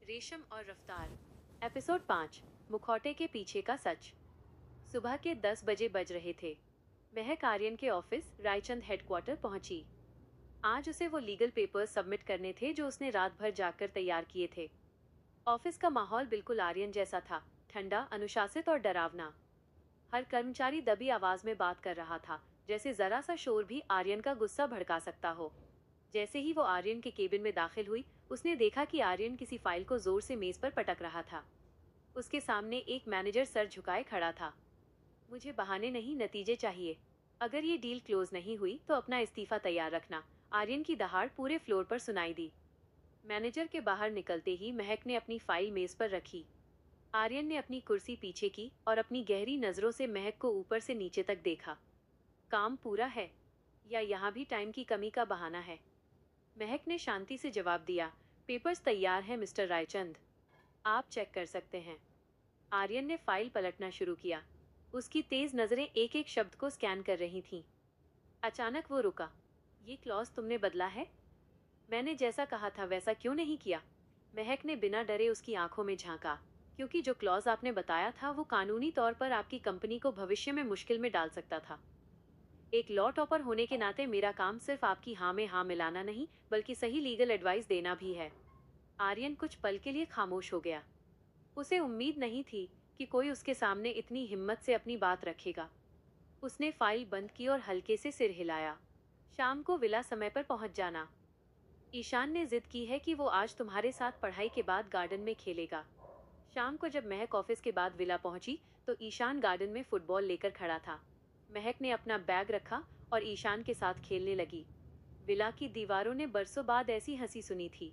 रेशम और रफ्तार। एपिसोड 5। मुखौटे के पीछे का सच। सुबह के 10 बजे बज रहे थे। महक आर्यन के ऑफिस रायचंद हेडक्वार्टर पहुंची। आज उसे वो लीगल पेपर्स सबमिट करने थे जो उसने रात भर जागकर तैयार किए थे। ऑफिस का माहौल बिल्कुल आर्यन जैसा था, ठंडा, अनुशासित और डरावना। हर कर्मचारी दबी आवाज में बात कर रहा था, जैसे जरा सा शोर भी आर्यन का गुस्सा भड़का सकता हो। जैसे ही वो आर्यन के केबिन में दाखिल हुई, उसने देखा कि आर्यन किसी फाइल को जोर से मेज पर पटक रहा था। उसके सामने एक मैनेजर सर झुकाए खड़ा था। मुझे बहाने नहीं, नतीजे चाहिए। अगर ये डील क्लोज नहीं हुई तो अपना इस्तीफा तैयार रखना। आर्यन की दहाड़ पूरे फ्लोर पर सुनाई दी। मैनेजर के बाहर निकलते ही महक ने अपनी फाइल मेज पर रखी। आर्यन ने अपनी कुर्सी पीछे की और अपनी गहरी नजरों से महक को ऊपर से नीचे तक देखा। काम पूरा है या यहाँ भी टाइम की कमी का बहाना है? महक ने शांति से जवाब दिया, पेपर्स तैयार हैं मिस्टर रायचंद, आप चेक कर सकते हैं। आर्यन ने फाइल पलटना शुरू किया। उसकी तेज नजरें एक एक शब्द को स्कैन कर रही थीं। अचानक वो रुका। ये क्लॉज तुमने बदला है? मैंने जैसा कहा था वैसा क्यों नहीं किया? महक ने बिना डरे उसकी आंखों में झांका। क्योंकि जो क्लॉज आपने बताया था वो कानूनी तौर पर आपकी कंपनी को भविष्य में मुश्किल में डाल सकता था। एक लॉ टॉपर होने के नाते मेरा काम सिर्फ आपकी हाँ में हाँ मिलाना नहीं, बल्कि सही लीगल एडवाइस देना भी है। आर्यन कुछ पल के लिए खामोश हो गया। उसे उम्मीद नहीं थी कि कोई उसके सामने इतनी हिम्मत से अपनी बात रखेगा। उसने फाइल बंद की और हल्के से सिर हिलाया। शाम को विला समय पर पहुंच जाना। ईशान ने जिद की है कि वो आज तुम्हारे साथ पढ़ाई के बाद गार्डन में खेलेगा। शाम को जब महक ऑफिस के बाद विला पहुंची तो ईशान गार्डन में फुटबॉल लेकर खड़ा था। महक ने अपना बैग रखा और ईशान के साथ खेलने लगी। विला की दीवारों ने बरसों बाद ऐसी हंसी सुनी थी।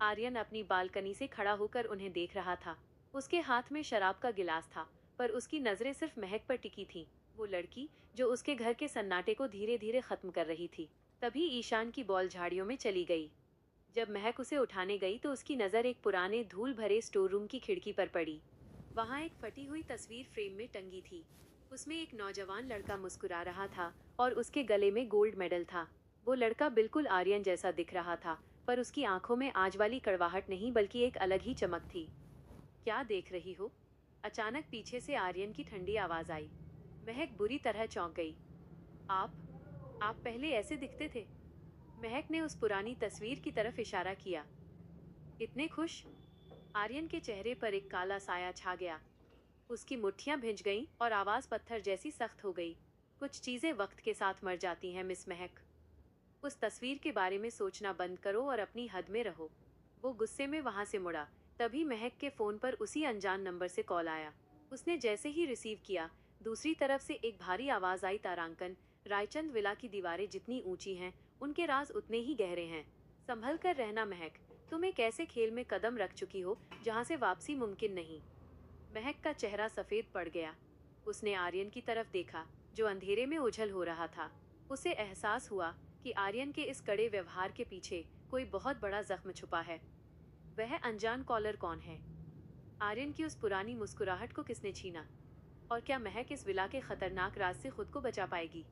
आर्यन अपनी बालकनी से खड़ा होकर उन्हें देख रहा था। उसके हाथ में शराब का गिलास था, पर उसकी नजरें सिर्फ महक पर टिकी थीं, वो लड़की जो उसके घर के सन्नाटे को धीरे धीरे खत्म कर रही थी। तभी ईशान की बॉल झाड़ियों में चली गई। जब महक उसे उठाने गई तो उसकी नजर एक पुराने धूल भरे स्टोर रूम की खिड़की पर पड़ी। वहां एक फटी हुई तस्वीर फ्रेम में टंगी थी। उसमें एक नौजवान लड़का मुस्कुरा रहा था और उसके गले में गोल्ड मेडल था। वो लड़का बिल्कुल आर्यन जैसा दिख रहा था, पर उसकी आंखों में आज वाली कड़वाहट नहीं बल्कि एक अलग ही चमक थी। क्या देख रही हो? अचानक पीछे से आर्यन की ठंडी आवाज आई। महक बुरी तरह चौंक गई। आप पहले ऐसे दिखते थे। महक ने उस पुरानी तस्वीर की तरफ इशारा किया। इतने खुश? आर्यन के चेहरे पर एक काला साया छा गया। उसकी मुट्ठियां भिंच गईं और आवाज पत्थर जैसी सख्त हो गई। कुछ चीजें वक्त के साथ मर जाती हैं मिस महक। उस तस्वीर के बारे में सोचना बंद करो और अपनी हद में रहो। वो गुस्से में वहां से मुड़ा। तभी महक के फोन पर उसी अनजान नंबर से कॉल आया। उसने जैसे ही रिसीव किया, दूसरी तरफ से एक भारी आवाज आई, तारांकन, रायचंद विला की दीवारें जितनी ऊंची हैं, उनके राज उतने ही गहरे हैं। संभल कर रहना महक, तुम एक ऐसे खेल में कदम रख चुकी हो जहाँ से वापसी मुमकिन नहीं। महक का चेहरा सफेद पड़ गया। उसने आर्यन की तरफ देखा, जो अंधेरे में उछल हो रहा था। उसे एहसास हुआ कि आर्यन के इस कड़े व्यवहार के पीछे कोई बहुत बड़ा जख्म छुपा है। वह अनजान कॉलर कौन है? आर्यन की उस पुरानी मुस्कुराहट को किसने छीना? और क्या महक इस विला के खतरनाक राज से खुद को बचा पाएगी?